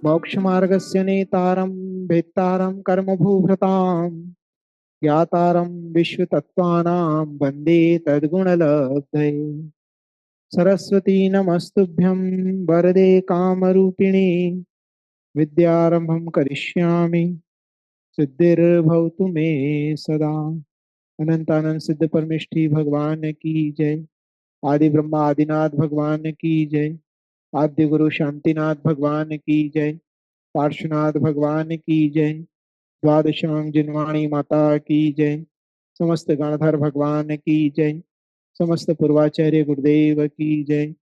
मोक्षमार्गस्य नेतारं भेत्तारं कर्मभूभृतां ज्ञातारं विश्वतत्त्वानां वन्दे तद्गुणलब्धये। सरस्वती नमस्तुभ्यं वरदे कामरूपिणी विद्यारंभं करिष्यामि सिद्धिर्भवतु मे सदा। अनंतानंद सिद्ध परमेष्ठी भगवान की जय। आदि ब्रह्मा आदिनाथ भगवान की जय। आद्य गुरु शांतिनाथ भगवान की जय। पार्श्वनाथ भगवान की जय। द्वादशांग जिनवाणी माता की जय। समस्त गणधर भगवान की जय। समस्त पूर्वाचार्य गुरुदेव की जय।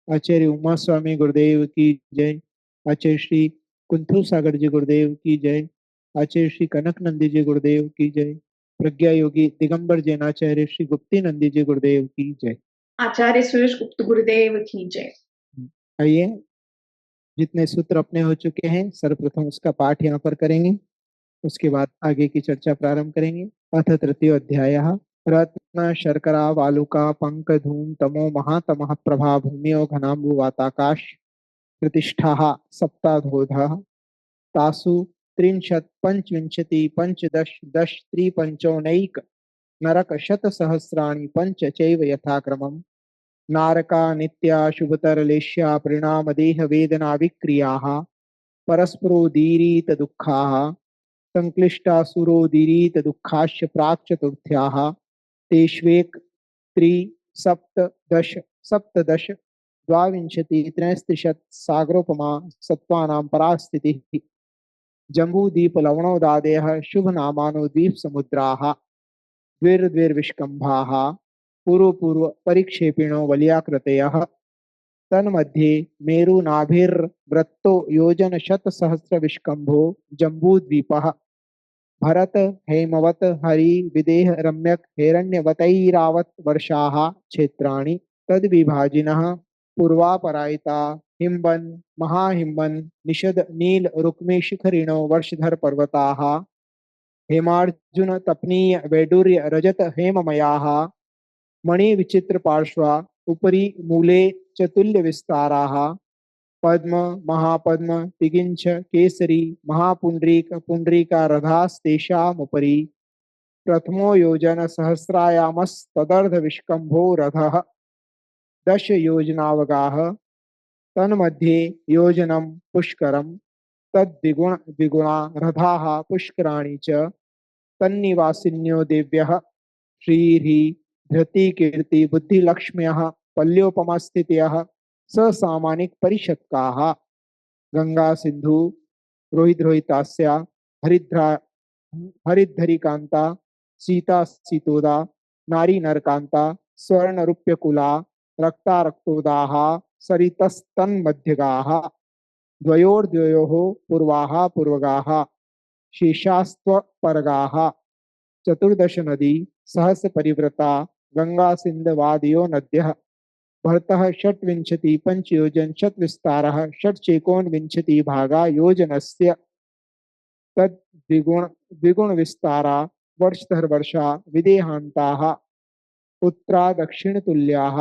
आचार्य उमा स्वामी गुरुदेव की जय। आचार्य श्री कुंथु सागर जी गुरुदेव की जय। आचार्य श्री कनक नंदी जी गुरुदेव की जय। प्रज्ञा योगी दिगंबर जैनाचार्य श्री गुप्ती नंदी जी गुरुदेव की जय। आचार्य सुरेश गुप्त गुरुदेव की जय। आइए, जितने सूत्र अपने हो चुके हैं सर्वप्रथम उसका पाठ यहाँ पर करेंगे, उसके बाद आगे की चर्चा प्रारंभ करेंगे। अथ तृतीय अध्याय। रत्न शर्करा वालुका पंक धूम तमो महातमः प्रभा भूम्यो घनाम्बुवाताकाश प्रतिष्ठाः सप्ताधोधः तासु त्रिंशत् पंचविंशति पंचदश दश त्रिपंचोनैक नरक शत सहस्राणि पंच चैव यथाक्रमम् नारका नित्या शुभतरलेश्या परिणाम देह वेदना विक्रियाः परस्परोदीरित दुःखाः संक्लिष्टासुरोदीरित दुःखाश्च प्राक् चतुर्थ्याः तेष्वेक त्रि सप्तदश सप्तदश द्वाविंशति त्रयस्त्रिशत् सागरोपमा सत्त्वानां परास्थितिः जम्बूदीप लवणोदादयः शुभ नामानो द्वीप समुद्राः द्विर्द्विर्विष्कम्भाः पूर्व पूर्व परिक्षेपिणो वलयाकृतयः तन्मध्ये मेरुनाभिर्वृत्तो योजन शत सहस्र विष्कम्भो जम्बूद्वीपः भरत हेमवत हरि विदेह रम्यक हिरण्यवतैरावत वर्षाः क्षेत्राणि तद्विभाजिनः पूर्वापरायिता हिम्बन महाहिम्बन निषद नील रुक्मी शिखरिणो वर्षधर पर्वताः हेमार्जुन तपनीय वैडूर्य रजत हेममयाः मणि विचित्र पार्श्वा उपरि मूले चतुल्य विस्ताराः पद्म महापद्म तिगिंछ केसरी महापुंडरीक पुंडरीका रथास्तेषामुपरि प्रथमो योजन सहस्रायामस्तदर्ध विष्कम्भो रथः दश योजनावगाः तन्मध्ये योजनं पुष्करं तद्विगुण द्विगुणा रथाः पुष्कराणि च तन्निवासिन्यो देव्यः श्रीः धृतिकीर्ति बुद्धिलक्ष्म्यः पल्योपमस्थितयः ससामानिक परिषत्काः गंगा सिंधु रोहित रोहितास्या हरिद्रा हरिद्धरिकांता सीता सीतोदा नारी नरकांता स्वर्ण रूप्यकुला रक्ता रक्तोदाः सरितस्तन्मध्यगाः द्वयोर्द्वयोः पूर्वाः पूर्वगाः शेषास्त्वपरगाः चतुर्दश नदी सहस्र परिवृता गंगा सिंधवादयो नद्यः भरतः षट्विंशति पंचयोजन शत विस्तारः षट्चेकोनविंशति भागा योजनस्य तद द्विगुण विस्तारा वर्षधर वर्षा विदेहांताः उत्तरा दक्षिण तुल्याः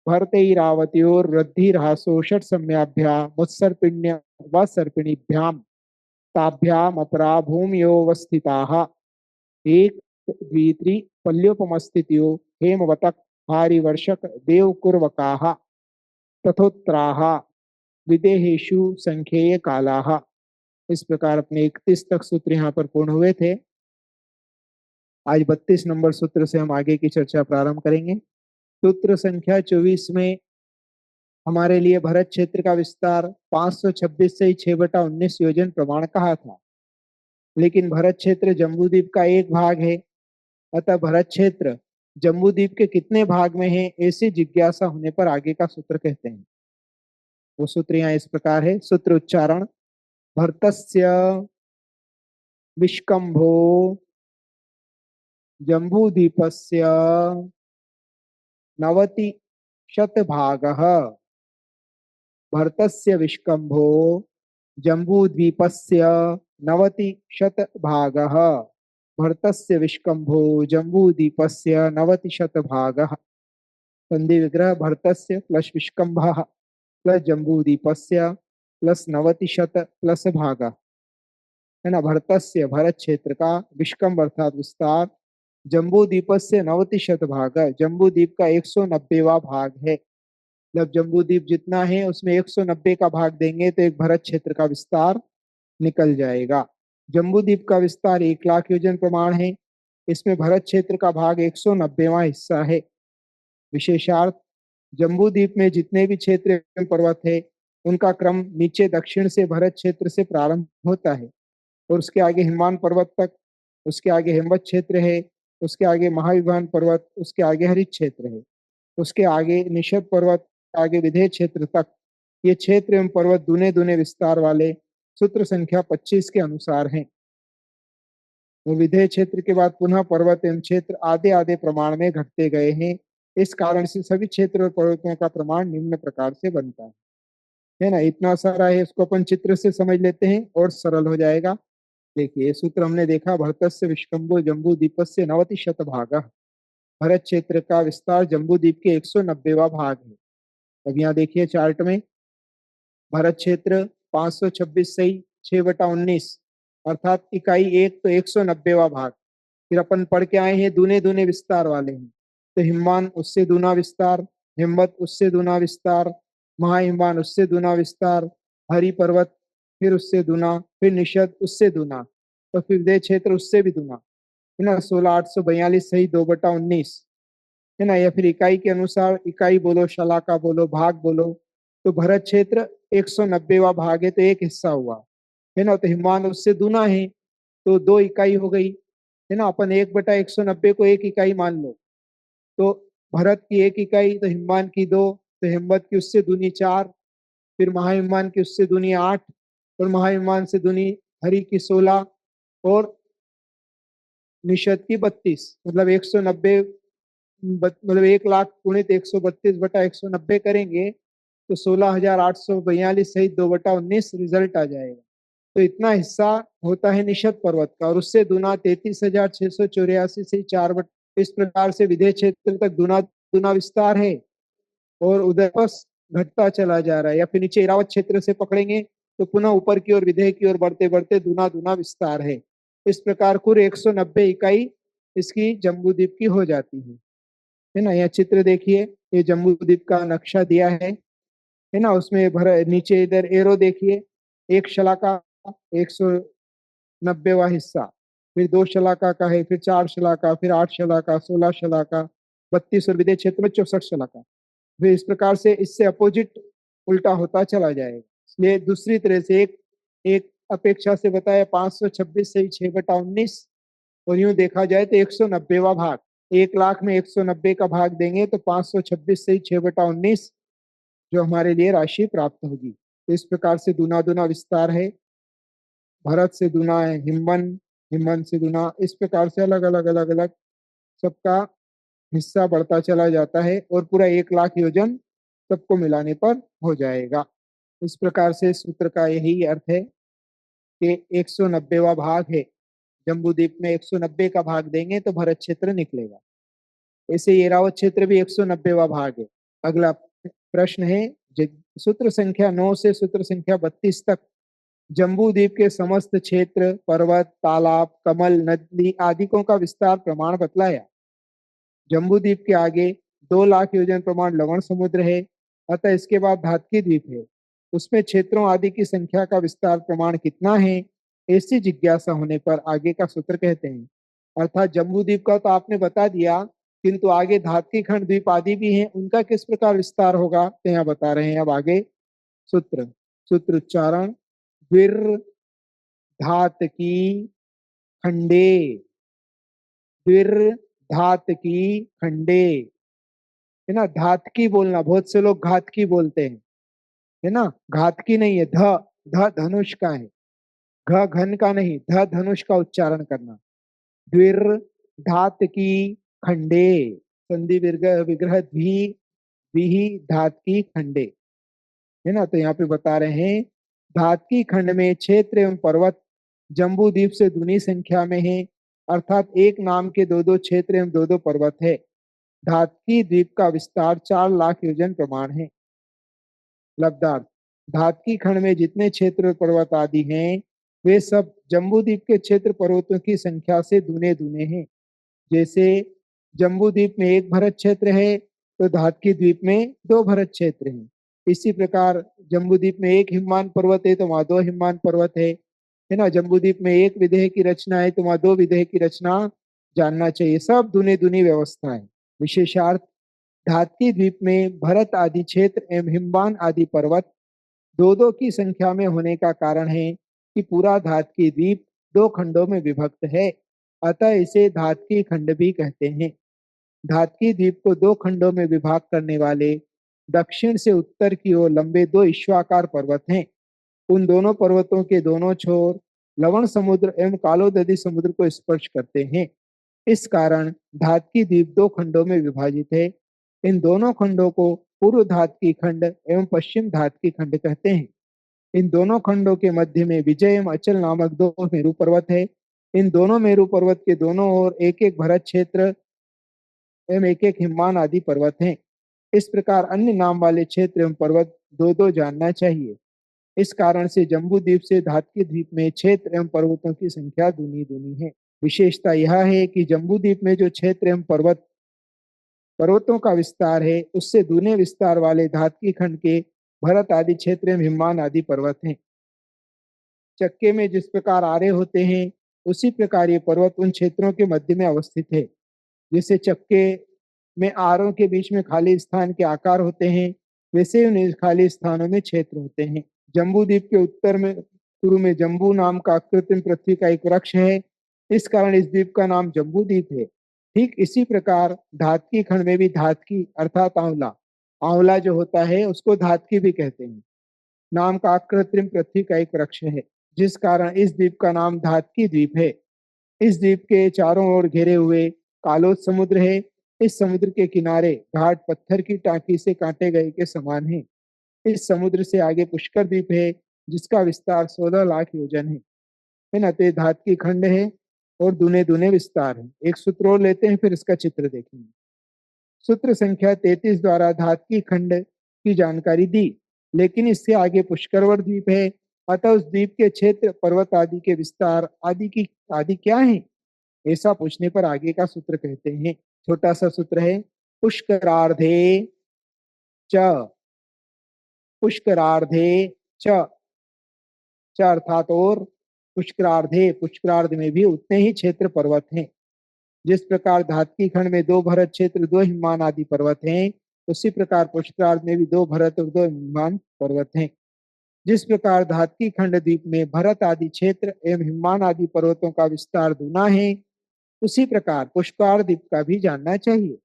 भरतैरावत्योर्वृद्धिरहसो षट्सम्याभ्या मुत्सर्पिण्य व सर्पिणीभ्यां ताभ्यामपरा भूम्योऽवस्थिताः एक द्वित्रि पल्योपमस्थित्यो हेमवतक हारिवर्षक देवकुर्वकाः तथोत्तराः विदेहेषु संख्येय कालाः। इस प्रकार अपने 31 तक सूत्र यहाँ पर पूर्ण हुए थे। आज 32 नंबर सूत्र से हम आगे की चर्चा प्रारंभ करेंगे। सूत्र संख्या 24 में हमारे लिए भरत क्षेत्र का विस्तार 526 से 6/19 योजन प्रमाण कहा था, लेकिन भरत क्षेत्र जम्बूद्वीप का एक भाग है। अतः भरत क्षेत्र जम्बूद्वीप के कितने भाग में है, ऐसी जिज्ञासा होने पर आगे का सूत्र कहते हैं। वो सूत्र यहाँ इस प्रकार है। सूत्र उच्चारण। भरतस्य विष्कम्भो जम्बूद्वीपस्य 90% भरतस्य विष्कम्भो जम्बूद्वीपस्य 90% भरतस्य विष्कम्भो जम्बूद्वीपस्य 90% संधि विग्रह भरतस्य प्लस विष्कम्भः प्लस जम्बूद्वीपस्य प्लस 90 प्लस भागा, है ना। भरतस्य, भरत क्षेत्र का, विष्कम अर्थात विस्तार, जम्बूद्वीपस्य 90 भाग, जम्बू द्वीप का 190वां भाग है। मतलब जम्बू द्वीप जितना है उसमें 190 का भाग देंगे तो एक भरत क्षेत्र का विस्तार निकल जाएगा। जम्बू द्वीप का विस्तार 1 लाख योजन प्रमाण है। इसमें भरत क्षेत्र का भाग 190वां हिस्सा है। विशेषार्थ, जम्बू द्वीप में जितने भी क्षेत्र एवं पर्वत है उनका क्रम नीचे दक्षिण से भरत क्षेत्र से प्रारंभ होता है और उसके आगे हिमवान पर्वत तक, उसके आगे हेमवत क्षेत्र है, उसके आगे महाविमान पर्वत, उसके आगे हरित क्षेत्र है, उसके आगे निषद पर्वत, आगे विधेय क्षेत्र तक। ये क्षेत्र एवं पर्वत दूने दूने विस्तार वाले सूत्र संख्या 25 के अनुसार हैं। वो विधेय क्षेत्र के बाद पुनः पर्वत एवं क्षेत्र आधे आधे प्रमाण में घटते गए हैं। इस कारण से सभी क्षेत्र और पर्वतों का प्रमाण निम्न प्रकार से बनता है ना। इतना सारा है, इसको अपन चित्र से समझ लेते हैं और सरल हो जाएगा। देखिए सूत्र हमने देखा, भरतस्य विष्कम्भो जम्बू द्वीपस्य 90 भाग, भरत क्षेत्र का विस्तार जम्बू द्वीप के 190वां भाग है। अब यहाँ देखिए चार्ट में, भरत क्षेत्र 526 सही 6/19 अर्थात इकाई 1 तो 190वां भाग। फिर अपन पढ़ के आए हैं दूने दूने विस्तार वाले हैं, तो हिमवान उससे दूना विस्तार, हिमवत उससे दूना विस्तार, महाहिमवान उससे दूना विस्तार, हरि पर्वत फिर उससे दूना, फिर निषद उससे दूना, तो फिर विदेह क्षेत्र उससे भी दूना, है ना। 16,842 सही 2/19, है ना। या फिर इकाई के अनुसार इकाई बोलो, शलाका बोलो, भाग बोलो, तो भरत क्षेत्र 190वां भाग है तो एक हिस्सा हुआ, है ना। तो हिमवान उससे दूना है तो 2 इकाई हो गई, है ना। अपन 1/190 को 1 इकाई मान लो, तो भरत की 1 इकाई, तो हिमवान की 2, तो हिमवत की उससे दूनी 4, फिर महाहिमवान की उससे दूनी 8 और महाहिमवान से दूनी हरि की 16 और निषद की 32। मतलब 190, मतलब 1 लाख गुणित 132/190 करेंगे तो 16,842 सहित 2/19 रिजल्ट आ जाएगा। तो इतना हिस्सा होता है निषद पर्वत का और उससे दूना 33,684 से 4। इस प्रकार से विधेय क्षेत्र तक दूना दूना विस्तार है और उधर बस घटता चला जा रहा है। या फिर नीचे इरावत क्षेत्र से पकड़ेंगे तो पुनः ऊपर की ओर विधेय की ओर बढ़ते बढ़ते दूना दूना विस्तार है। इस प्रकार कुल 190 इकाई इसकी जम्बूद्वीप की हो जाती है ना। यह चित्र देखिए, ये जम्बूद्वीप का नक्शा दिया है ना। उसमें भर नीचे इधर एरो देखिए, एक शलाका 190वां हिस्सा, फिर 2 शलाका का है, फिर 4 शलाका, फिर 8 शलाका, 16 शलाका, 32 और विधेय क्षेत्र में 64 शलाका। फिर इस प्रकार से इससे अपोजिट उल्टा होता चला जाएगा। इसलिए दूसरी तरह से एक एक अपेक्षा से बताया 526 से 6/19 और यूं देखा जाए तो 190वां भाग, 1 लाख में 190 का भाग देंगे तो 526 से 6/19 जो हमारे लिए राशि प्राप्त होगी। तो इस प्रकार से दूना दूना विस्तार है, भरत से दूना है हिमवन, हिमवन से दूना, इस प्रकार से अलग अलग अलग अलग सबका हिस्सा बढ़ता चला जाता है और पूरा 1 लाख योजन सबको मिलाने पर हो जाएगा। इस प्रकार से सूत्र का यही अर्थ है कि 190वां भाग है। जम्बूद्वीप में 190 का भाग देंगे तो भरत क्षेत्र निकलेगा। ऐसे ये रावत क्षेत्र भी 190वां भाग है। अगला प्रश्न है, सूत्र संख्या 9 से सूत्र संख्या 32 तक जम्बूद्वीप के समस्त क्षेत्र, पर्वत, तालाब, कमल, नदी आदिकों का विस्तार प्रमाण बतलाया। जम्बूद्वीप के आगे 2 लाख योजन प्रमाण लवण समुद्र है, अतः इसके बाद धातकी द्वीप है। उसमें क्षेत्रों आदि की संख्या का विस्तार प्रमाण कितना है, ऐसी जिज्ञासा होने पर आगे का सूत्र कहते हैं। अर्थात जम्बूद्वीप का तो आपने बता दिया, किंतु आगे धातकी खंड द्वीप आदि भी हैं, उनका किस प्रकार विस्तार होगा तो यहाँ बता रहे हैं। अब आगे सूत्र, सूत्र उच्चारण, द्विर धातकी खंडे, द्विर धातकी खंडे, है ना। धातकी बोलना, बहुत से लोग घातकी बोलते हैं, है ना। घातकी नहीं है, ध ध धनुष का है, घ घन का नहीं, ध धनुष का उच्चारण करना। द्विर धातकी खंडे, संधि विग्रह विग्रह द्वि द्विहि धातकी खंडे, है ना। तो यहाँ पे बता रहे हैं धातकी खंड में क्षेत्र एवं पर्वत जम्बूद्वीप से दूनी संख्या में है, अर्थात एक नाम के 2-2 क्षेत्र एवं 2-2 पर्वत है। धातकी द्वीप का विस्तार 4 लाख योजन प्रमाण है। लब्धार्थ, धातकी खंड में जितने क्षेत्र पर्वत आदि हैं वे सब जम्बूद्वीप के क्षेत्र पर्वतों की संख्या से दुने दुने हैं। जैसे जम्बूद्वीप में एक भरत क्षेत्र है तो धातकी द्वीप में दो भरत क्षेत्र हैं। इसी प्रकार जम्बूद्वीप में एक हिममान पर्वत है तो वहां दो हिममान पर्वत है ना। जम्बूद्वीप में एक विदेह की रचना है तो वहां दो विदेह की रचना जानना चाहिए। सब दुनी दुनी व्यवस्था है। विशेषार्थ धातकी द्वीप में भरत आदि क्षेत्र एवं हिमवान आदि पर्वत दो दो की संख्या में होने का कारण है कि पूरा धातकी द्वीप दो खंडों में विभक्त है, अतः इसे धातकी खंड भी कहते हैं। धातकी द्वीप को दो खंडों में विभाग करने वाले दक्षिण से उत्तर की ओर लंबे दो ईश्वाकार पर्वत हैं। उन दोनों पर्वतों के दोनों छोर लवण समुद्र एवं कालोदधी समुद्र को स्पर्श करते हैं। इस कारण धातकी द्वीप दो खंडों में विभाजित है। इन दोनों खंडों को पूर्व धातकी खंड एवं पश्चिम धातकी खंड कहते हैं। इन दोनों खंडों के मध्य में विजय एवं अचल नामक दो मेरु पर्वत है। इन दोनों मेरु पर्वत के दोनों ओर एक एक भरत क्षेत्र एवं एक एक हिममान आदि पर्वत हैं। इस प्रकार अन्य नाम वाले क्षेत्र एवं पर्वत दो दो जानना चाहिए। इस कारण से जम्बू द्वीप से धातकी द्वीप में क्षेत्र एवं पर्वतों की संख्या दुनी दुनी है। विशेषता यह है कि जम्बू द्वीप में जो क्षेत्र एवं पर्वतों का विस्तार है उससे दूने विस्तार वाले धातकी खंड के भरत आदि क्षेत्र एवं हिममान आदि पर्वत हैं। चक्के में जिस प्रकार आरे होते हैं उसी प्रकार ये पर्वत उन क्षेत्रों के मध्य में अवस्थित है। जैसे चक्के में आरों के बीच में खाली स्थान के आकार होते हैं वैसे उन खाली स्थानों में क्षेत्र होते हैं। जम्बू द्वीप के उत्तर में पूर्व में जम्बू नाम का कृत्रिम पृथ्वी का एक वृक्ष है। इस कारण इस द्वीप का नाम जम्बू द्वीप है। ठीक इसी प्रकार धातकी खंड में भी धातकी अर्थात आंवला आंवला जो होता है उसको धातकी भी कहते हैं नाम का कृत्रिम पृथ्वी का एक वृक्ष है, जिस कारण इस द्वीप का नाम धातकी द्वीप है। इस द्वीप के चारों ओर घिरे हुए कालोद समुद्र है। इस समुद्र के किनारे घाट पत्थर की टाँकी से काटे गए के समान है। इस समुद्र से आगे पुष्कर द्वीप है जिसका विस्तार 16 लाख योजन है ना। तो धात की खंड है और दुने दुने विस्तार है। एक सूत्र और लेते हैं फिर इसका चित्र देखेंगे। सूत्र संख्या 33 द्वारा धात की खंड की जानकारी दी, लेकिन इससे आगे पुष्करवर द्वीप है, अतः उस द्वीप के क्षेत्र पर्वत आदि के विस्तार आदि क्या है ऐसा पूछने पर आगे का सूत्र कहते हैं। छोटा सा सूत्र है पुष्करार्धे च पुष्करार्धे च च अर्थात और पुष्करार्धे पुष्करार्ध में भी उतने ही क्षेत्र पर्वत हैं। जिस प्रकार धातकी खंड में दो भरत क्षेत्र दो हिममान आदि पर्वत हैं उसी प्रकार पुष्करार्ध में भी दो भरत और दो हिममान पर्वत हैं। जिस प्रकार धातकी खंड द्वीप में भरत आदि क्षेत्र एवं हिममान आदि पर्वतों का विस्तार दूना है उसी प्रकार पुष्कर द्वीप का भी जानना चाहिए।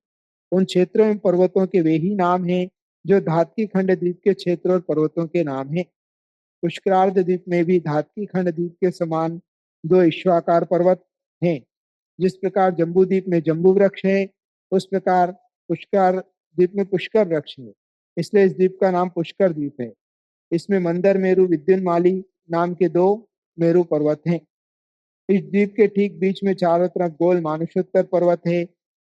उन क्षेत्रों एवं पर्वतों के वे ही नाम हैं जो धातकी खंड द्वीप के क्षेत्र और पर्वतों के नाम हैं। पुष्करार्ध द्वीप में भी धातकी खंड द्वीप के समान दो ईश्वाकार पर्वत हैं। जिस प्रकार जम्बू द्वीप में जम्बू वृक्ष है उस प्रकार पुष्कर द्वीप में पुष्कर वृक्ष है, इसलिए इस द्वीप का नाम पुष्कर द्वीप है। इसमें मंदर मेरु विद्युन्माली नाम के दो मेरु पर्वत हैं। इस द्वीप के ठीक बीच में चारों तरफ गोल मानुषोत्तर पर्वत है,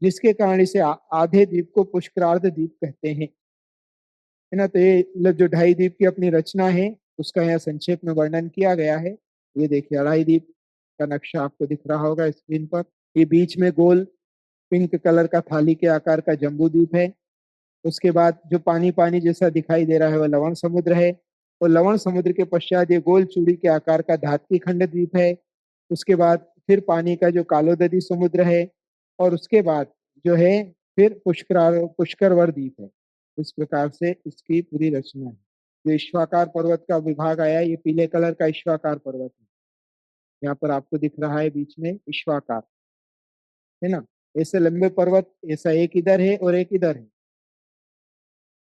जिसके कारण इसे आधे द्वीप को पुष्करार्ध द्वीप कहते हैं, है ना। तो ये जो ढाई द्वीप की अपनी रचना है उसका यहाँ संक्षेप में वर्णन किया गया है। ये देखिए अढ़ाई द्वीप का नक्शा आपको दिख रहा होगा स्क्रीन पर। ये बीच में गोल पिंक कलर का थाली के आकार का जम्बू द्वीप है। उसके बाद जो पानी पानी जैसा दिखाई दे रहा है वह लवण समुद्र है, और लवण समुद्र के पश्चात ये गोल चूड़ी के आकार का धातकी खंड द्वीप है। उसके बाद फिर पानी का जो कालोदधी समुद्र है, और उसके बाद जो है फिर पुष्करवर द्वीप है। इस प्रकार से इसकी पूरी रचना है। जो ईश्वाकार पर्वत का विभाग आया ये पीले कलर का ईश्वाकार पर्वत है। यहाँ पर आपको दिख रहा है बीच में ईश्वाकार, है ना। ऐसे लंबे पर्वत ऐसा एक इधर है और एक इधर है।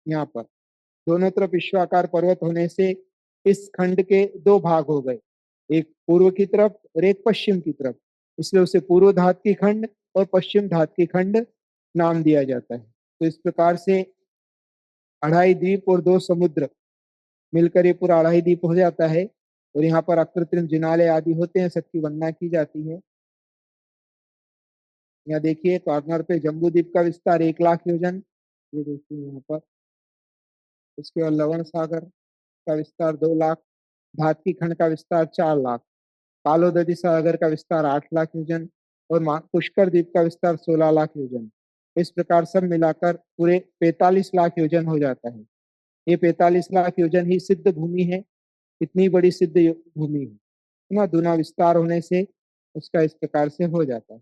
यहाँ पर दोनों तरफ ईश्वाकार पर्वत होने से इस खंड के दो भाग हो गए, एक पूर्व की तरफ और एक पश्चिम की तरफ। इसलिए उसे पूर्व धात की खंड और पश्चिम धात की खंड नाम दिया जाता है। तो इस प्रकार से अढ़ाई द्वीप और दो समुद्र मिलकर ये पूरा अढ़ाई द्वीप हो जाता है। और यहाँ पर अकृत्रिम जिनाले आदि होते हैं, सबकी वंदना की जाती है। यहाँ देखिए कॉर्नर पे जम्बू द्वीप का विस्तार 1 लाख योजन, ये देखिए यहाँ पर। उसके बाद लवण सागर, का विस्तार 2 लाख, धात्की खंड का विस्तार 4 लाख, कालोदधी सागर का विस्तार 8 लाख योजन और पुष्कर द्वीप का विस्तार 16 लाख योजन। इस प्रकार सब मिलाकर पूरे 45 लाख योजन हो जाता है। ये 45 लाख योजन ही सिद्ध भूमि है। इतनी बड़ी सिद्ध भूमि है ना, दूना विस्तार होने से उसका इस प्रकार से हो जाता है।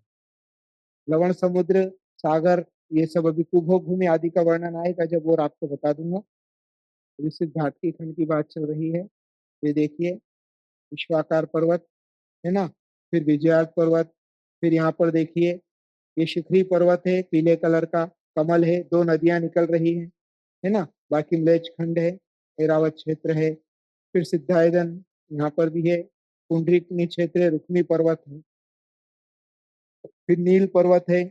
लवण समुद्र, सागर, ये सब अभी कुभोग भूमि आदि का वर्णन आएगा जब, और आपको बता दूंगा। अभी सिर्फ धात्की खंड की बात चल रही है। ये देखिए, विश्वाकार पर्वत है ना, फिर विजयार्थ पर्वत, फिर यहाँ पर देखिए ये शिखरी पर्वत है, पीले कलर का कमल है, 2 नदियां निकल रही है ना। बाकी मलेच खंड है, एरावत क्षेत्र है, फिर सिद्धायदन यहाँ पर भी है, पुंडरीकनी क्षेत्र है, रुक्मी पर्वत है, फिर नील पर्वत है,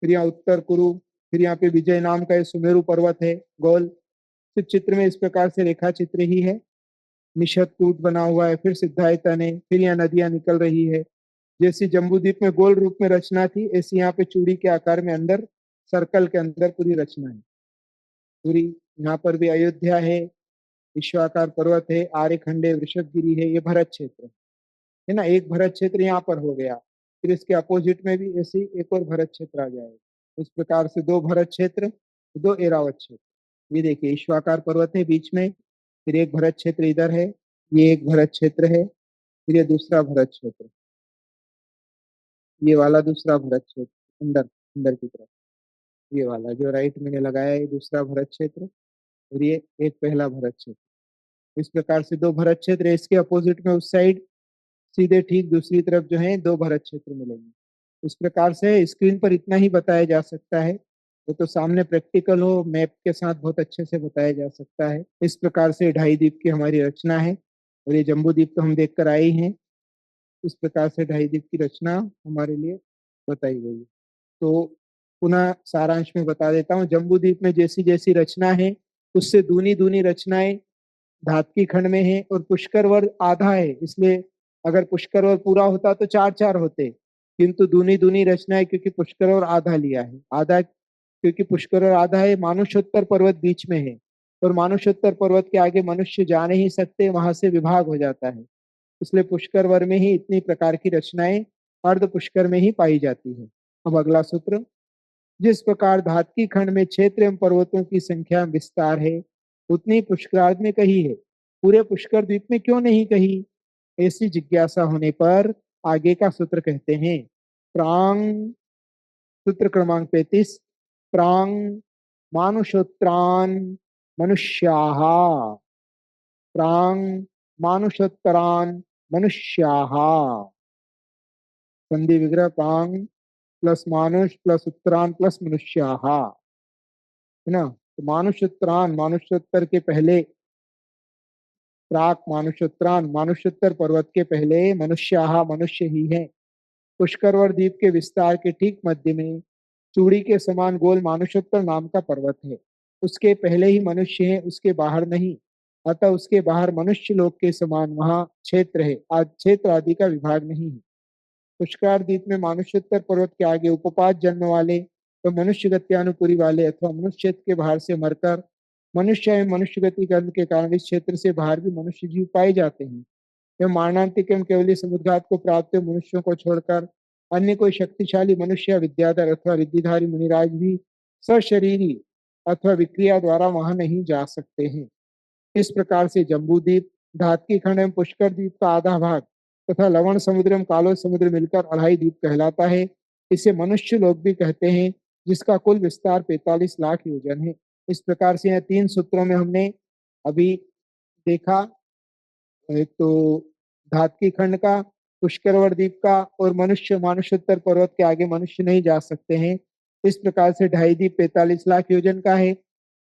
फिर यहाँ उत्तर कुरु, फिर यहाँ पे विजय नाम का सुमेरु पर्वत है गोल। फिर चित्र में इस प्रकार से रेखा चित्र ही है, निषद कूट बना हुआ है, फिर सिद्धायतन है, फिर यहाँ नदियां निकल रही है। जैसी जम्बूद्वीप में गोल रूप में रचना थी, ऐसी यहाँ पे चूड़ी के आकार में अंदर सर्कल के अंदर पूरी रचना है पूरी। यहाँ पर भी अयोध्या है, विश्वाकार पर्वत है, आर्यखंड है, वृषभगिरी है, ये भरत क्षेत्र है ना। एक भरत क्षेत्र यहाँ पर हो गया, फिर इसके अपोजिट में भी ऐसी एक और भरत क्षेत्र आ जाएगा। इस प्रकार से 2 भरत क्षेत्र, 2 एरावत क्षेत्र। ये देखिए विश्वाकार पर्वत है बीच में, फिर एक भरत क्षेत्र इधर है, ये एक भरत क्षेत्र है, फिर ये दूसरा भरत क्षेत्र, ये वाला दूसरा भरत क्षेत्र अंदर अंदर की तरफ, ये वाला जो राइट मैंने लगाया है दूसरा भरत क्षेत्र, और ये एक पहला भरत क्षेत्र। इस प्रकार से 2 भरत क्षेत्र, इसके अपोजिट में उस साइड सीधे ठीक दूसरी तरफ जो है 2 भरत क्षेत्र मिलेंगे। इस प्रकार से स्क्रीन पर इतना ही बताया जा सकता है, वो तो सामने प्रैक्टिकल हो मैप के साथ बहुत अच्छे से बताया जा सकता है। इस प्रकार से 2.5 द्वीप की हमारी रचना है, और ये जम्बू द्वीप तो हम देख कर आए ही हैं। इस प्रकार से 2.5 द्वीप की रचना हमारे लिए बताई गई है। तो पुनः सारांश में बता देता हूँ, जम्बू द्वीप में जैसी जैसी रचना है उससे दूनी दूनी रचनाएं धात्की खंड में है, और पुष्कर वर्ग आधा है, इसलिए अगर पुष्कर वर्ग पूरा होता तो 4-4 होते, किंतु दूनी दूनी रचना है क्योंकि पुष्कर और आधा लिया है। आधा क्योंकि पुष्कर और आधा है, मानुषोत्तर पर्वत बीच में है, और मानुषोत्तर पर्वत के आगे मनुष्य जा नहीं सकते, वहां से विभाग हो जाता है, इसलिए पुष्कर वर्ग में ही इतनी प्रकार की रचनाएं अर्ध पुष्कर में ही पाई जाती है। अब अगला सूत्र, जिस प्रकार धात्की खंड में क्षेत्र एवं पर्वतों की संख्या में विस्तार है, उतनी पुष्करार्ध में कही है, पूरे पुष्कर द्वीप में क्यों नहीं कही? ऐसी जिज्ञासा होने पर आगे का सूत्र कहते हैं। प्रांग, सूत्र क्रमांक 35, प्रांग मानुषोत्रान मनुष्याः, प्रांग मानुषोत्तरान मनुष्याः। संधि विग्रह प्रांग प्लस मानुष प्लस उत्तरान प्लस मनुष्याः, है ना। तो मानुषोत्तरान, मानुषोत्तर के पहले, प्राक मानुषोत्तरान, मानुषोत्तर पर्वत के पहले मनुष्याः, मनुष्य ही है। पुष्करवर द्वीप के विस्तार के ठीक मध्य में चूड़ी के समान गोल मानुषोत्तर नाम का पर्वत है। उसके पहले ही मनुष्य है, उसके बाहर नहीं। अतः उसके बाहर मनुष्य लोक के समान वहां क्षेत्र है, आज क्षेत्र आदि का विभाग नहीं है। पुष्कर द्वीप में मानुषोत्तर पर्वत के आगे उपपात जन्म वाले तो मनुष्य गत्यानुपुरी वाले अथवा मनुष्य क्षेत्र के बाहर से मरकर मनुष्य एवं मनुष्य गति कर्म के कारण इस क्षेत्र से बाहर भी मनुष्य जीव पाए जाते हैं। यह मारणांतिक एवं केवली समुद्घात को प्राप्त मनुष्यों को छोड़कर अन्य कोई शक्तिशाली मनुष्य विद्याधर अथवा रिद्धिधारी मुनिराज भी सशरीरी अथवा विक्रिया द्वारा वहां नहीं जा सकते हैं। इस प्रकार से जम्बू द्वीप, धात्की खंड एवं पुष्कर द्वीप का आधा भाग तथा लवण समुद्र एवं कालो समुद्र मिलकर 2.5 द्वीप कहलाता है। इसे मनुष्य लोग भी कहते हैं, जिसका कुल विस्तार 45 लाख योजन है। इस प्रकार से यह 3 सूत्रों में हमने अभी देखा, एक तो धात्की खंड का, पुष्करवर द्वीप का, और मनुष्य मानुषोत्तर पर्वत के आगे मनुष्य नहीं जा सकते हैं। इस प्रकार से 2.5 द्वीप 45 लाख योजन का है,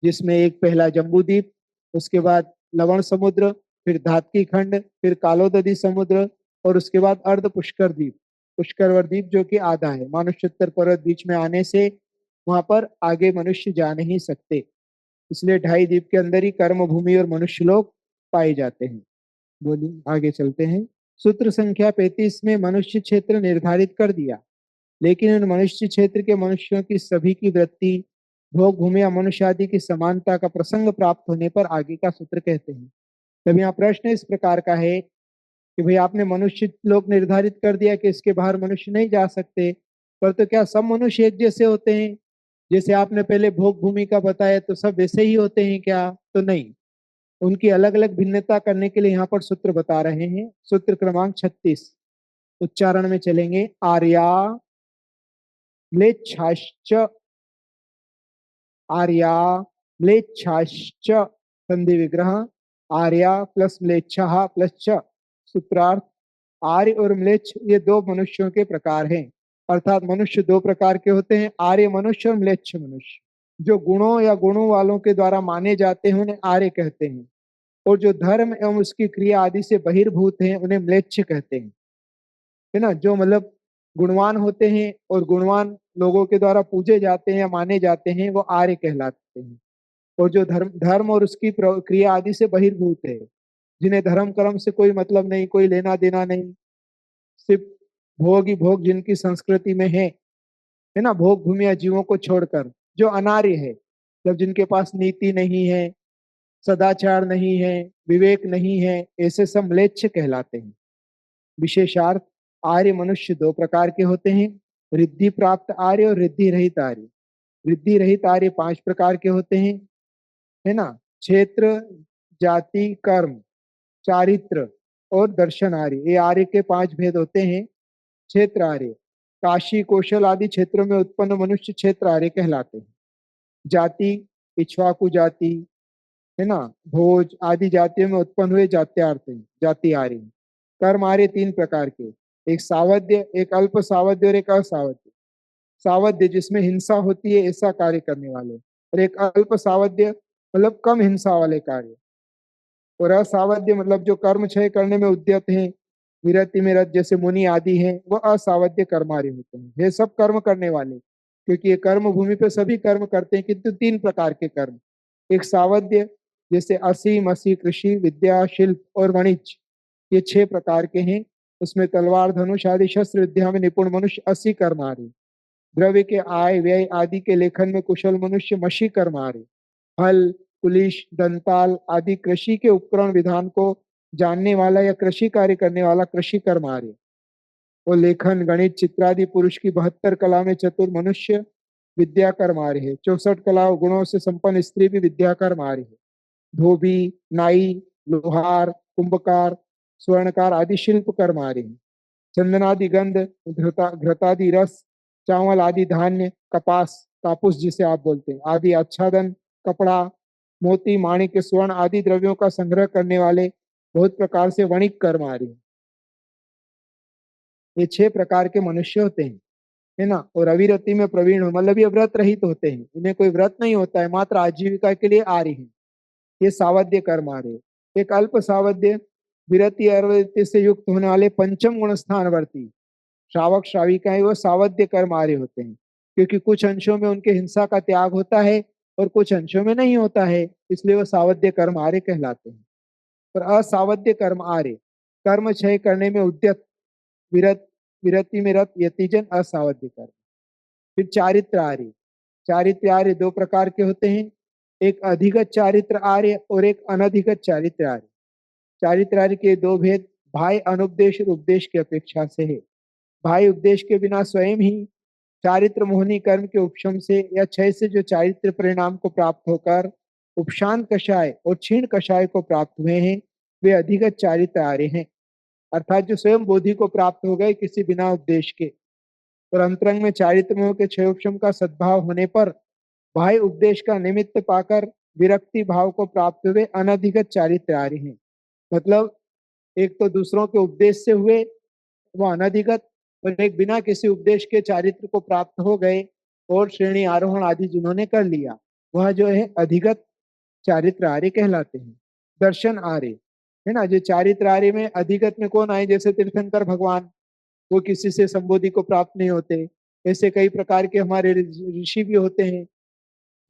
जिसमें एक पहला जम्बू द्वीप, उसके बाद लवण समुद्र, फिर धात्की खंड, फिर कालोदधी समुद्र, और उसके बाद अर्ध पुष्कर द्वीप, पुष्करवर द्वीप जो कि आधा है। मानुषोत्तर पर्वत बीच में आने से वहां पर आगे मनुष्य जा नहीं सकते, इसलिए 2.5 द्वीप के अंदर ही कर्म भूमि और मनुष्य लोग पाए जाते हैं। बोलिए आगे चलते हैं। सूत्र संख्या 35 में मनुष्य क्षेत्र निर्धारित कर दिया, लेकिन उन मनुष्य क्षेत्र के मनुष्यों की सभी की वृत्ति भोग भूमि या मनुष्य आदि की समानता का प्रसंग प्राप्त होने पर आगे का सूत्र कहते हैं। तब यहाँ प्रश्न इस प्रकार का है कि भाई आपने मनुष्य लोग निर्धारित कर दिया कि इसके बाहर मनुष्य नहीं जा सकते, पर तो क्या सब मनुष्य एक जैसे होते हैं? जैसे आपने पहले भोग भूमि का बताया तो सब वैसे ही होते हैं क्या? तो नहीं, उनकी अलग अलग भिन्नता करने के लिए यहाँ पर सूत्र बता रहे हैं। सूत्र क्रमांक 36 उच्चारण में चलेंगे। आर्या म्लेच्छाश्च, आर्या म्लेच्छाश्च संधि विग्रह, आर्या प्लस म्लेच्छा प्लस च। सूत्रार्थ, आर्य और म्लेच्छ ये दो मनुष्यों के प्रकार हैं। अर्थात मनुष्य दो प्रकार के होते हैं, आर्य मनुष्य और म्लेच्छ मनुष्य। जो गुणों या गुणों वालों के द्वारा माने जाते हैं उन्हें आर्य कहते हैं, और जो धर्म एवं उसकी क्रिया आदि से बहिर्भूत हैं उन्हें म्लेच्छ कहते हैं। है ना, जो मतलब गुणवान होते हैं और गुणवान लोगों के द्वारा पूजे जाते हैं या माने जाते हैं वो आर्य कहलाते हैं। और जो धर्म धर्म और उसकी क्रिया आदि से बहिर्भूत है, जिन्हें धर्म कर्म से कोई मतलब नहीं, कोई लेना देना नहीं, सिर्फ भोग ही भोग जिनकी संस्कृति में है ना, भोग भूमि या जीवों को छोड़कर, जो अनार्य है, जब जिनके पास नीति नहीं है, सदाचार नहीं है, विवेक नहीं है, ऐसे सब म्लेच्छ कहलाते हैं। विशेषार्थ, आर्य मनुष्य दो प्रकार के होते हैं, रिद्धि प्राप्त आर्य और रिद्धि रहित आर्य। रिद्धि रहित आर्य 5 प्रकार के होते हैं, है ना, क्षेत्र, जाति, कर्म, चारित्र और दर्शन आर्य, ये आर्य के 5 भेद होते हैं। क्षेत्र आर्य, काशी कौशल आदि क्षेत्रों में उत्पन्न मनुष्य क्षेत्र आर्य कहलाते हैं। जाति, इक्ष्वाकु जाति, है ना, भोज आदि जातियों में उत्पन्न हुए जात्यार्थ हैं, जाति आर्य। कर्म आर्य 3 प्रकार के, एक सावध्य, एक अल्प सावध्य और एक असावध्य। सावध्य जिसमें हिंसा होती है ऐसा कार्य करने वाले, और एक अल्प सावध्य मतलब कम हिंसा वाले कार्य, और असावध्य मतलब जो कर्म क्षय करने में उद्यत हैं, विरति में रत जैसे मुनि आदि हैं, वह असावध्य कर्मार्य होते हैं। ये सब कर्म करने वाले, क्योंकि ये कर्म भूमि पे सभी कर्म करते हैं, किंतु 3 प्रकार के कर्म। एक सावध्य जैसे असी मसी कृषि विद्या शिल्प और वाणिज्य, ये 6 प्रकार के हैं। उसमें तलवार धनुष आदि शस्त्र विद्या में निपुण मनुष्य असी कर्मार्य। द्रव्य के आय व्यय आदि के लेखन में कुशल मनुष्य मशी कर्मार्य। हल पुलिस दंताल आदि कृषि के उपकरण विधान को जानने वाला या कृषि कार्य करने वाला कृषि कर्मार्य। और लेखन गणित चित्रादि पुरुष की 72 कला में चतुर मनुष्य विद्या कर्मार्य है। 64 कला गुणों से संपन्न स्त्री भी विद्या कर्मार्य है। धोबी, नाई, लोहार, कुंभकार, स्वर्णकार आदि शिल्प कर्मार्य है। चंदनादि गंध, घृतादि रस, चावल आदि धान्य, कपास कापूस जिसे आप बोलते हैं आदि आच्छादन, कपड़ा, मोती माणिक्य स्वर्ण आदि द्रव्यों का संग्रह करने वाले बहुत प्रकार से वणिक कर्मार्य हैं। ये 6 प्रकार के मनुष्य होते हैं, है ना। और अविरति में प्रवीण मतलब ये व्रत रहित होते हैं, इन्हें कोई व्रत नहीं होता है, मात्र आजीविका के लिए आ रही है। ये सावध्य कर्म आ रहे। एक अल्प सावध्य विरति अविरति से युक्त होने वाले पंचम गुण स्थानवर्ती श्रावक श्राविकाएं वो सावध्य कर्म आ रहे होते हैं, क्योंकि कुछ अंशों में उनके हिंसा का त्याग होता है और कुछ अंशों में नहीं होता है, इसलिए वो सावध्य कर्म आर्य कहलाते हैं। और असावध्य कर्म आर्य कर्म क्षय करने में उद्यत, विरत विरति में रत यतिजन असावध्य कर्म। फिर चारित्र आर्य, चारित्र आर्य 2 प्रकार के होते हैं, एक अधिगत चारित्र आर्य और एक अनधिगत चारित्र आर्य। चारित्र आर्य के 2 भेद भाई अनुपदेश और उपदेश की अपेक्षा से है। भाई उपदेश के बिना स्वयं ही चारित्र मोहनी कर्म के उपशम से या क्षय से जो चारित्र परिणाम को प्राप्त होकर उपशांत कषाय और क्षीण कषाय को प्राप्त हुए हैं, वे अधिगत चारित्र आर्य हैं। अर्थात जो स्वयं बोधि को प्राप्त हो गए किसी बिना उपदेश के, और अंतरंग में चारित्र मोह के क्षय उपशम का सद्भाव होने पर भाई उपदेश का निमित्त पाकर विरक्ति भाव को प्राप्त हुए अनधिगत चारित्र आर्य हैं। मतलब एक तो दूसरों के उपदेश से हुए वो अनधिगत, और एक बिना किसी उपदेश के चारित्र को प्राप्त हो गए और श्रेणी आरोहण आदि जिन्होंने कर लिया, वह जो है अधिगत चारित्र आर्य कहलाते हैं। दर्शन आर्य, है ना, जो चारित्र आर्य में अधिगत में कौन आए, जैसे तीर्थंकर भगवान, वो किसी से संबोधि को प्राप्त नहीं होते। ऐसे कई प्रकार के हमारे ऋषि भी होते हैं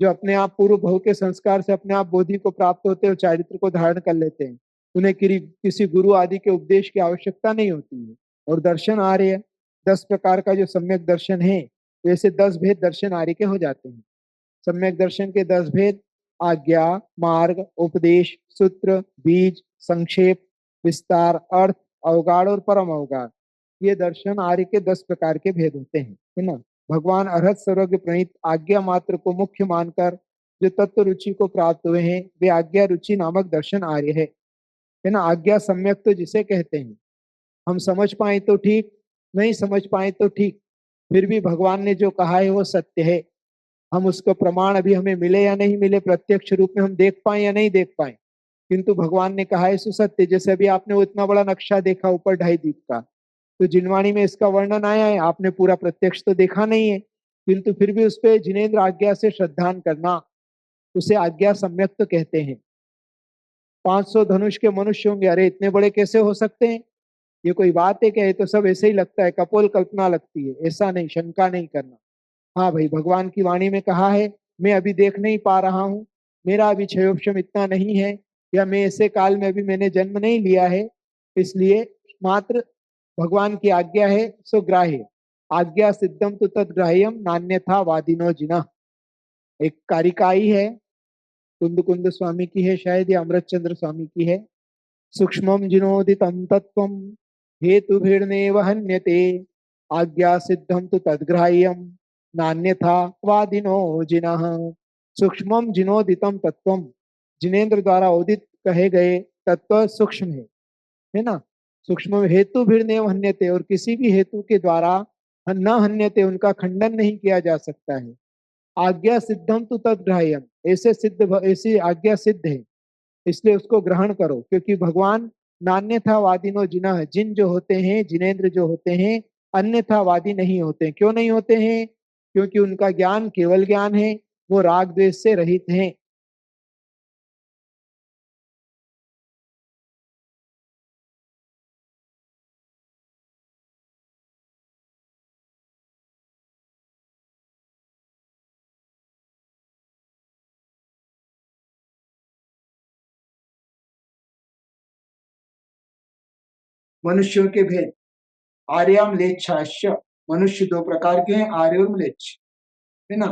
जो अपने आप पूर्व भव के संस्कार से अपने आप बोधि को प्राप्त होते हैं और चारित्र को धारण कर लेते हैं। उन्हें किसी गुरु आदि के उपदेश की आवश्यकता नहीं होती है। और दर्शन आर्य 10 प्रकार का जो सम्यक दर्शन है, वैसे 10 भेद दर्शन आर्य के हो जाते हैं। सम्यक दर्शन के 10 भेद: आज्ञा, मार्ग, उपदेश, सूत्र, बीज, संक्षेप, विस्तार, अर्थ, अवगाढ़ और परम अवगाढ़। ये दर्शन आर्य के 10 प्रकार के भेद होते हैं, है ना। भगवान अरहत सर्वज्ञ प्रणीत आज्ञा मात्र को मुख्य मानकर जो तत्व रुचि को प्राप्त हुए हैं, वे आज्ञा रुचि नामक दर्शन आर्य है ना। आज्ञा सम्यक तो जिसे कहते हैं, हम समझ पाए तो ठीक, नहीं समझ पाए तो ठीक, फिर भी भगवान ने जो कहा है वो सत्य है। हम उसका प्रमाण अभी हमें मिले या नहीं मिले, प्रत्यक्ष रूप में हम देख पाए या नहीं देख पाए, किंतु भगवान ने कहा है सो सत्य। जैसे अभी आपने वो इतना बड़ा नक्शा देखा ऊपर 2.5 दीप का, तो जिनवाणी में इसका वर्णन आया है, आपने पूरा प्रत्यक्ष तो देखा नहीं है, किंतु फिर भी उस पर जिनेन्द्र आज्ञा से श्रद्धान करना, उसे आज्ञा सम्यक तो कहते हैं। 500 धनुष के मनुष्य होंगे, अरे इतने बड़े कैसे हो सकते हैं, ये कोई बात है क्या, ये तो सब ऐसे ही लगता है, कपोल कल्पना लगती है, ऐसा नहीं, शंका नहीं करना। हाँ भाई, भगवान की वाणी में कहा है मैं अभी देख नहीं पा रहा हूँ, मेरा अभी क्षयोक्षम इतना नहीं है, या मैं ऐसे काल में अभी मैंने जन्म नहीं लिया है, इसलिए मात्र भगवान की आज्ञा है सो ग्राह्य। आज्ञा सिद्धम तो तदग्राह्यम नान्यथा वादिनो जिना। एक कारिकाई है, कुंद कुंद स्वामी की है शायद, या अमृत चंद्र स्वामी की है। सूक्ष्मम जिनोदितम तत्वम हेतु भिर्नेव हन्यते, आज्ञा सिद्धम तो तदग्राह्यम नान्यथा वादिनो जिनः। सूक्ष्मम जिनोदितम तत्वम, जिनेन्द्र द्वारा उदित कहे गए तत्व सूक्ष्म है ना। सूक्ष्म हेतु भिर्नेव हन्यते, और किसी भी हेतु के द्वारा न हन्यते, उनका खंडन नहीं किया जा सकता है। आज्ञा सिद्धम तो तदग्राह्यम, ऐसे सिद्ध, ऐसी आज्ञा सिद्ध है, इसलिए उसको ग्रहण करो, क्योंकि भगवान नान्यथा वादिनो जिना, जिन जो होते हैं, जिनेन्द्र जो होते हैं, अन्यथा वादी नहीं होते। क्यों नहीं होते हैं? क्योंकि उनका ज्ञान केवल ज्ञान है, वो राग द्वेष से रहित हैं। मनुष्यों के भेद: आर्य म्लेच्छाश्य। मनुष्य 2 प्रकार के हैं, आर्य और म्लेच्छ, है ना।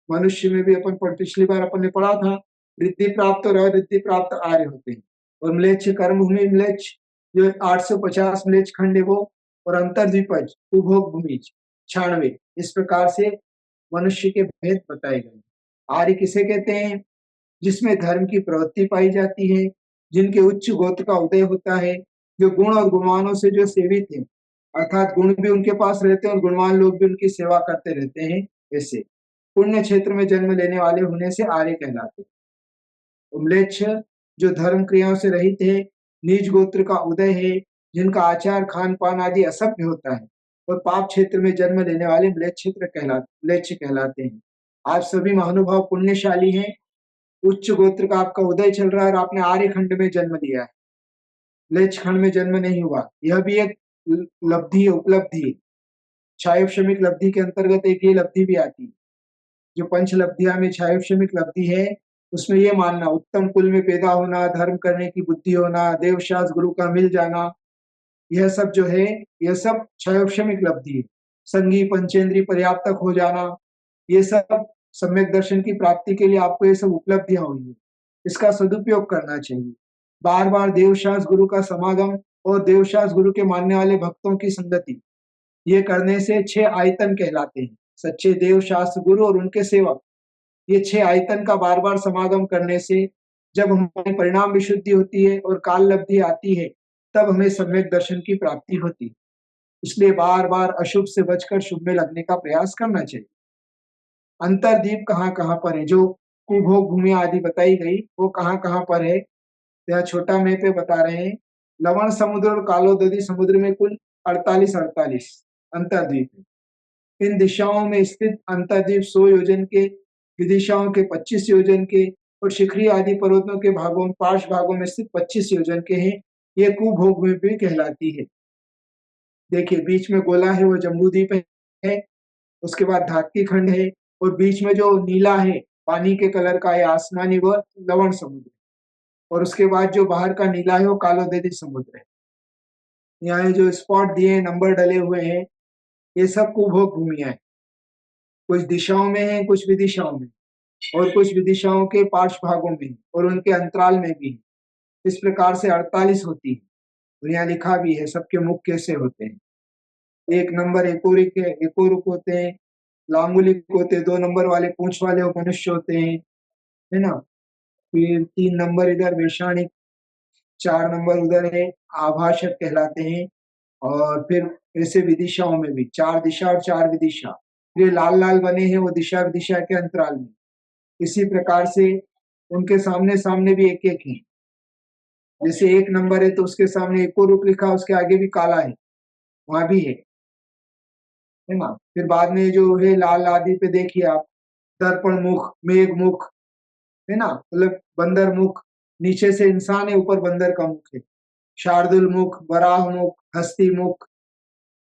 मनुष्य में भी पिछली बार अपन ने पढ़ा था, रिद्धि प्राप्त और अरिद्धि प्राप्त आर्य होते हैं, और म्लेच्छ कर्मभूमि म्लेच्छ जो 850 म्लेच्छ खंड है वो, और अंतर्द्विपज उपभोग भूमिज 96। इस प्रकार से मनुष्य के भेद बताए गए। आर्य किसे कहते हैं? जिसमें धर्म की प्रवृत्ति पाई जाती है, जिनके उच्च गोत्र का उदय होता है, जो गुण और गुणवानों से जो सेवित है, अर्थात गुण भी उनके पास रहते हैं और गुणवान लोग भी उनकी सेवा करते रहते हैं, ऐसे पुण्य क्षेत्र में जन्म लेने वाले होने से आर्य कहलाते हैं। म्लेच्छ जो धर्म क्रियाओं से रहित है, नीच गोत्र का उदय है, जिनका आचार खान पान आदि असभ्य होता है, और पाप क्षेत्र में जन्म लेने वाले म्लेच्छ कहलाते हैं। आप सभी महानुभाव पुण्यशाली हैं, उच्च गोत्र का आपका उदय चल रहा है और आपने आर्य खंड में जन्म लिया है, म्लेच्छ खंड में जन्म नहीं हुआ। यह भी एक लब्धि, उपलब्धि, छायोश्रमिक लब्धि के अंतर्गत एक ये लब्धि भी आती है। जो पंच लब्धियां में छायोश्रमिक लब्धि है, उसमें ये मानना, उत्तम कुल में पैदा होना, धर्म करने की बुद्धि होना, देवशास्त्र गुरु का मिल जाना, यह सब जो है, यह सब छायोश्रमिक लब्धि है। संगी पंचेंद्री पर्याप्तक हो जाना, ये सब सम्यक दर्शन की प्राप्ति के लिए आपको ये सब उपलब्धियां हुई है, इसका सदुपयोग करना चाहिए। बार बार देवशास्त्र गुरु का समागम और देवशास्त्र गुरु के मानने वाले भक्तों की संगति, ये करने से 6 आयतन कहलाते हैं। सच्चे देव शास्त्र गुरु और उनके सेवक, ये 6 आयतन का बार बार समागम करने से जब हमारी परिणाम विशुद्धि होती है और काल लब्धि आती है, तब हमें सम्यक दर्शन की प्राप्ति होती है। इसलिए बार बार अशुभ से बचकर शुभ में लगने का प्रयास करना चाहिए। अंतरदीप कहाँ कहाँ पर है, जो कुभोग भूमि आदि बताई गई, वो कहाँ कहाँ पर है, यह छोटा मैप पे बता रहे हैं। लवण समुद्र और कालोदधी समुद्र में कुल 48 अंतरद्वीप है। इन दिशाओं में स्थित अंतरद्वीप 100 योजन के, विदिशाओं के 25 योजन के, और शिखरी आदि पर्वतों के भागों, पार्श्व भागों में स्थित 25 योजन के हैं। ये कुभोग भूमि भी कहलाती है। देखिए बीच में गोला है वो जम्बूद्वीप है, उसके बाद धात्की खंड है, और बीच में जो नीला है पानी के कलर का है आसमानी, वह लवण समुद्र, और उसके बाद जो बाहर का नीला है वो कालोदधी समुद्र है। यहाँ जो स्पॉट दिए, नंबर डले हुए हैं, ये सब कुभोग भूमियां हैं। कुछ दिशाओं में है, कुछ विदिशाओं में, और कुछ विदिशाओं के पार्श्व भागों में और उनके अंतराल में भी। इस प्रकार से 48 होती है। और यहाँ लिखा भी है सबके मुख कैसे होते हैं। 1 नंबर एकोरुक होते हैं, लांगुलिक होते हैं, 2 नंबर वाले पूंछ वाले वो मनुष्य होते हैं, है ना। फिर 3 नंबर इधर वैशाणिक, 4 नंबर उधर है आभाषक कहलाते हैं। और फिर ऐसे विदिशाओं में भी 4 दिशा और 4 विदिशा, ये लाल लाल बने हैं वो दिशा विदिशा के अंतराल में। इसी प्रकार से उनके सामने सामने भी एक एक है। जैसे 1 नंबर है तो उसके सामने एको रूप लिखा, उसके आगे भी काला है, वहां भी है ना। फिर बाद में जो है लाल आदि पे देखिए आप, दर्पण मुख, मेघ मुख, है ना, मतलब बंदर मुख, नीचे से इंसान है, ऊपर बंदर का मुख है। शार्दुल मुख, वराह मुख, हस्ती मुख,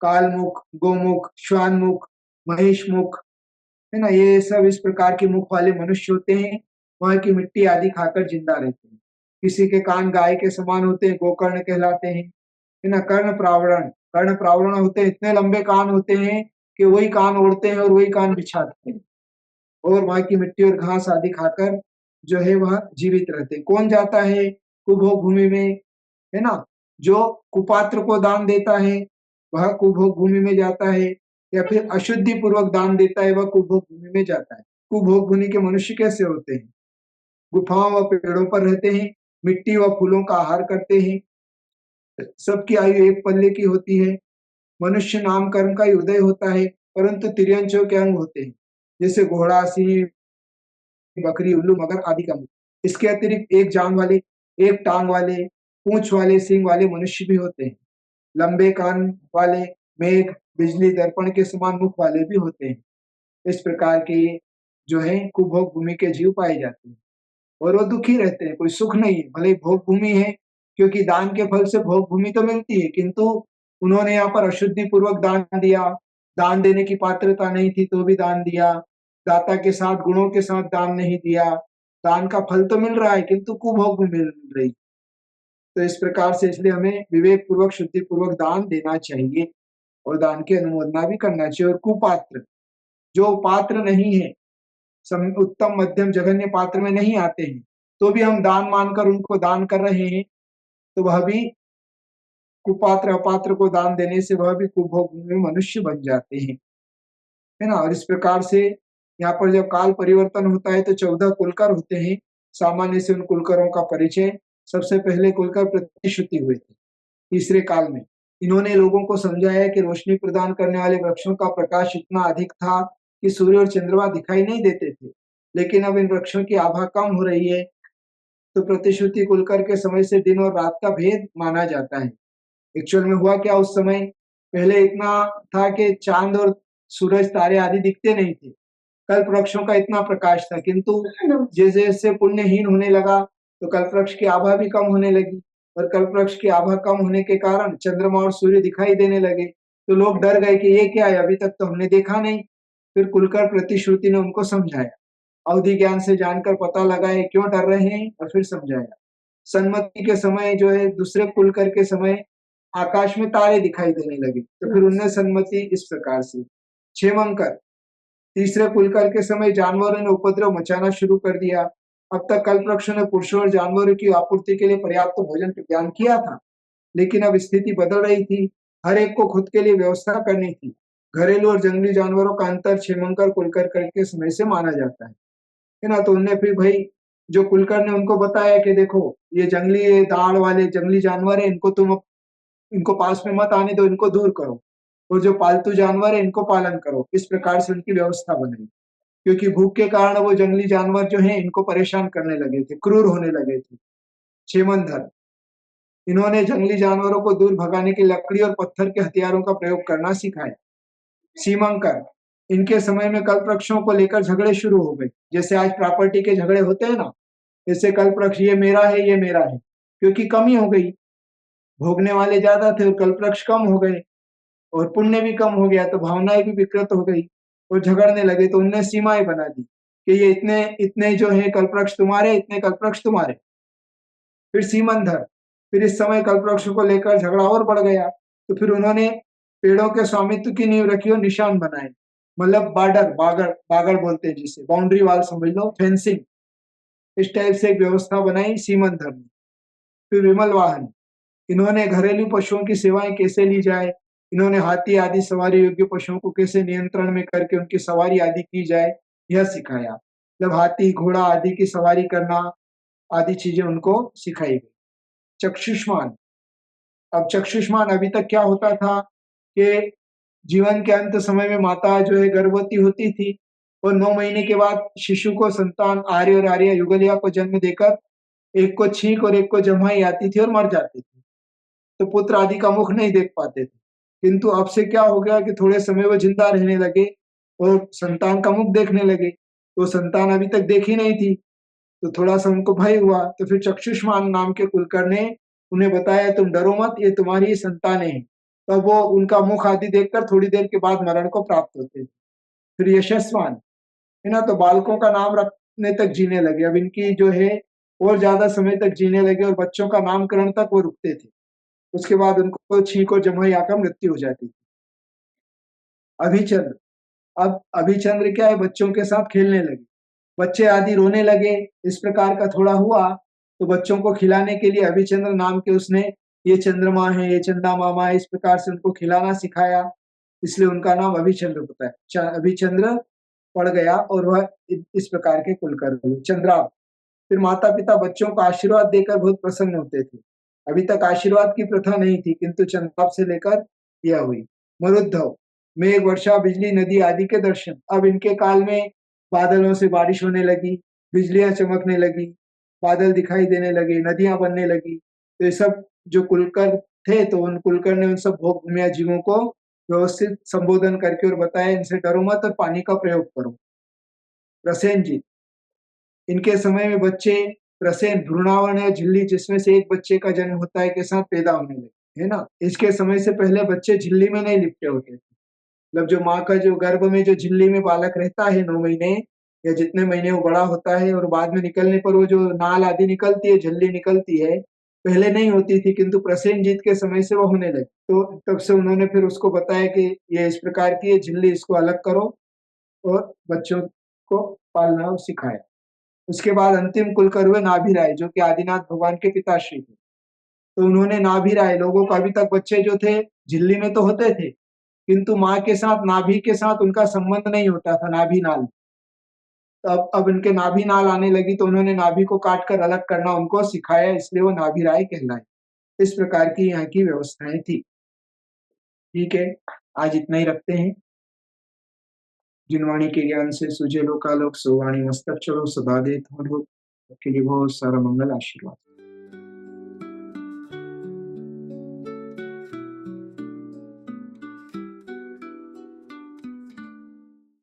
काल मुख, गोमुख, श्वान मुख, महिष मुख, है ना। ये सब इस प्रकार के मुख वाले मनुष्य होते हैं। वहां की मिट्टी आदि खाकर जिंदा रहते हैं। किसी के कान गाय के समान होते हैं, गोकर्ण कहलाते हैं, है ना। कर्ण प्रावरण होते हैं, इतने लंबे कान होते हैं कि वही कान ओढ़ते हैं और वही कान बिछाते हैं, और वहां की मिट्टी और घास आदि खाकर जो है वह जीवित रहते हैं। कौन जाता है कुभोग भूमि में, है ना। जो कुपात्र को दान देता है वह कुभोग भूमि में जाता है, या फिर अशुद्धि पूर्वक दान देता है वह कुभोग भूमि में जाता है। कुभोग भूमि के मनुष्य कैसे होते हैं? गुफाओं व पेड़ों पर रहते हैं, मिट्टी व फूलों का आहार करते हैं, सबकी आयु एक पल्ले की होती है। मनुष्य नाम कर्म का ही उदय होता है, परंतु तिर्यंचों के अंग होते हैं, जैसे घोड़ा, सिंह, बकरी, उल्लू, मगर आदि का मुख। इसके अतिरिक्त एक जांग वाले, एक टांग वाले, पूंछ वाले, सिंग वाले मनुष्य भी होते हैं। लंबे कान वाले, मेघ, बिजली, दर्पण के समान मुख वाले भी होते हैं। इस प्रकार के जो है कुभोग भूमि के जीव पाए जाते हैं, और वो दुखी रहते हैं, कोई सुख नहीं है। भले भोग भूमि है, क्योंकि दान के फल से भोग भूमि तो मिलती है, किंतु उन्होंने यहाँ पर अशुद्धि पूर्वक दान दिया, दान देने की पात्रता नहीं थी तो भी दान दिया, दाता के साथ गुणों के साथ दान नहीं दिया, दान का फल तो मिल रहा है किंतु कुभोग में मिल रही। तो इस प्रकार से इसलिए हमें विवेक पूर्वक शुद्धि पूर्वक दान देना चाहिए, और दान की अनुमोदना भी करना चाहिए। और कुपात्र, जो पात्र नहीं है, उत्तम मध्यम जघन्य पात्र में नहीं आते हैं, तो भी हम दान मानकर उनको दान कर रहे हैं, तो वह भी कुपात्र अपात्र को दान देने से वह भी कुभोग में मनुष्य बन जाते हैं, है ना। और इस प्रकार से यहाँ पर जब काल परिवर्तन होता है तो 14 कुलकर होते हैं। सामान्य से उन कुलकरों का परिचय, सबसे पहले कुलकर प्रतिश्रुति हुए थे तीसरे काल में। इन्होंने लोगों को समझाया कि रोशनी प्रदान करने वाले वृक्षों का प्रकाश इतना अधिक था कि सूर्य और चंद्रमा दिखाई नहीं देते थे, लेकिन अब इन वृक्षों की आभा कम हो रही है, तो प्रतिश्रुति कुलकर के समय से दिन और रात का भेद माना जाता है। एक्चुअल में हुआ क्या उस समय, पहले इतना था कि चांद और सूरज तारे आदि दिखते नहीं थे, कल्प वृक्षों का इतना प्रकाश था, किंतु जैसे जैसे पुण्यहीन होने लगा तो कल्प वृक्ष की आभा भी कम होने लगी, और कल्प वृक्ष की आभा कम होने के कारण चंद्रमा और सूर्य दिखाई देने लगे, तो लोग डर गए कि ये क्या है, अभी तक तो हमने देखा नहीं। फिर कुलकर प्रतिश्रुति ने उनको समझाया, अवधि ज्ञान से जानकर पता लगाए क्यों डर रहे हैं, और फिर समझाया। सन्मति के समय जो है, दूसरे कुलकर के समय आकाश में तारे दिखाई देने लगे, तो फिर उनने सन्मति इस प्रकार से। क्षेमंकर, तीसरे कुलकर के समय जानवरों ने उपद्रव मचाना शुरू कर दिया। अब तक कल्प वृक्षों ने पुरुषों और जानवरों की आपूर्ति के लिए पर्याप्त भोजन प्रदान किया था, लेकिन अब स्थिति बदल रही थी, हर एक को खुद के लिए व्यवस्था करनी थी। घरेलू और जंगली जानवरों का अंतर क्षेमंकर कुलकर के समय से माना जाता है ना। तो उनने फिर भाई, जो कुलकर ने उनको बताया कि देखो ये जंगली, ये दाढ़ वाले जंगली जानवर है, इनको तुम इनको पास में मत आने दो, इनको दूर करो, और जो पालतू जानवर है इनको पालन करो। इस प्रकार से उनकी व्यवस्था बनाई, क्योंकि भूख के कारण वो जंगली जानवर जो है इनको परेशान करने लगे थे, क्रूर होने लगे थे। क्षेमंधर, इन्होंने जंगली जानवरों को दूर भगाने के लकड़ी और पत्थर के हथियारों का प्रयोग करना सिखाया। सीमंकर, इनके समय में कल्प वृक्षों को लेकर झगड़े शुरू हो गए, जैसे आज प्रॉपर्टी के झगड़े होते हैं ना, जैसे कल्प वृक्ष ये मेरा है, ये मेरा है, क्योंकि कमी हो गई, भोगने वाले ज्यादा थे और कल्प वृक्ष कम हो गए, और पुण्य भी कम हो गया, तो भावनाएं भी विकृत हो गई और झगड़ने लगे। तो उनने सीमाएं बना दी कि ये इतने इतने जो है कल्पवृक्ष तुम्हारे, इतने कल्पवृक्ष तुम्हारे। फिर सीमंधर, फिर इस समय कल्पवृक्ष को लेकर झगड़ा और बढ़ गया, तो फिर उन्होंने पेड़ों के स्वामित्व की नींव रखी और निशान बनाए। मतलब बार्डर, बागड़ बागड़ बोलते हैं जिसे, बाउंड्री वाल समझ लो, फेंसिंग, इस टाइप से एक व्यवस्था बनाई सीमंत धर्म ने। फिर विमल वाहन, इन्होंने घरेलू पशुओं की सेवाएं कैसे ली जाए, इन्होंने हाथी आदि सवारी योग्य पशुओं को कैसे नियंत्रण में करके उनकी सवारी आदि की जाए, यह सिखाया। मतलब हाथी घोड़ा आदि की सवारी करना आदि चीजें उनको सिखाई गई। चक्षुष्मान, अब चक्षुष्मान अभी तक क्या होता था कि जीवन के अंत समय में माता जो है गर्भवती होती थी और 9 महीने के बाद शिशु को संतान आर्य और आर्या युगलिया को जन्म देकर एक को छींक और एक को जमाई आती थी और मर जाती थी, तो पुत्र आदि का मुख नहीं देख पाते थे। किंतु अब से क्या हो गया कि थोड़े समय वो जिंदा रहने लगे और संतान का मुख देखने लगे, तो संतान अभी तक देखी नहीं थी, तो थोड़ा सा उनको भय हुआ। तो फिर चक्षुष्मान नाम के कुलकर्णी ने उन्हें बताया, तुम डरो मत, ये तुम्हारी ही संतानें हैं। तब वो उनका मुख आदि देखकर थोड़ी देर के बाद मरण को प्राप्त होते थे। फिर यशस्वान, है ना, तो बालकों का नाम रखने तक जीने लगे। अब इनकी जो है और ज्यादा समय तक जीने लगे और बच्चों का नामकरण तक वो रुकते थे। उसके बाद उनको छींक और जमाई आकर मृत्यु हो जाती थी। अभिचंद्र, अब अभिचंद्र क्या है, बच्चों के साथ खेलने लगे, बच्चे आदि रोने लगे, इस प्रकार का थोड़ा हुआ, तो बच्चों को खिलाने के लिए अभिचंद्र नाम के उसने, ये चंद्रमा है, ये चंदा मामा है, इस प्रकार से उनको खिलाना सिखाया, इसलिए उनका नाम अभिचंद्र होता है। अभिचंद्र पड़ गया और वह इस प्रकार के कुलकर्णी हुए। चंद्राव, फिर माता पिता बच्चों को आशीर्वाद देकर बहुत प्रसन्न होते थे। अभी तक आशीर्वाद की प्रथा नहीं थी, किंतु चंद्राव से लेकर यह हुई। मरुद्धव, मेघ वर्षा बिजली नदी आदि के दर्शन, अब इनके काल में बादलों से बारिश होने लगी, बिजलियां चमकने लगी, बादल दिखाई देने लगे, नदियां बनने लगी, तो ये सब जो कुलकर थे, तो उन कुलकर ने उन सब भोगभूमिया जीवों को व्यवस्थित संबोधन करके और बताया, इनसे डरो मत और पानी का प्रयोग करो। प्रसेनजीत, इनके समय में बच्चे प्रसेन, भ्रूणावन या झिल्ली जिसमें से एक बच्चे का जन्म होता है के साथ पैदा होने लगे, है ना। इसके समय से पहले बच्चे झिल्ली में नहीं लिपटे होते थे। मतलब जो माँ का जो गर्भ में जो झिल्ली में बालक रहता है 9 महीने या जितने महीने वो बड़ा होता है, और बाद में निकलने पर वो जो नाल आदि निकलती है, झिल्ली निकलती है, पहले नहीं होती थी, किंतु प्रसेनजीत के समय से वो होने लगी। तो तब से उन्होंने फिर उसको बताया कि ये इस प्रकार की है झिल्ली, इसको अलग करो और बच्चों को पालना और सिखाया। उसके बाद अंतिम कुलकर हुए नाभिराय, जो कि आदिनाथ भगवान के पिताश्री थे। तो उन्होंने नाभिराय, लोगों को अभी तक बच्चे जो थे झिल्ली में तो होते थे, किंतु माँ के साथ नाभि के साथ उनका संबंध नहीं होता था, नाभि नाल। तो अब इनके नाभि नाल आने लगी, तो उन्होंने नाभि को काट कर अलग करना उनको सिखाया, इसलिए वो नाभिराय कहलाए। इस प्रकार की यहाँ की व्यवस्थाएं थी। ठीक है, आज इतना ही रखते हैं। जिनवाणी के ज्ञान से सुझे लोकालोक, सो वाणी मस्तक चलो, सदा दे के लिए बहुत सारा मंगल आशीर्वाद।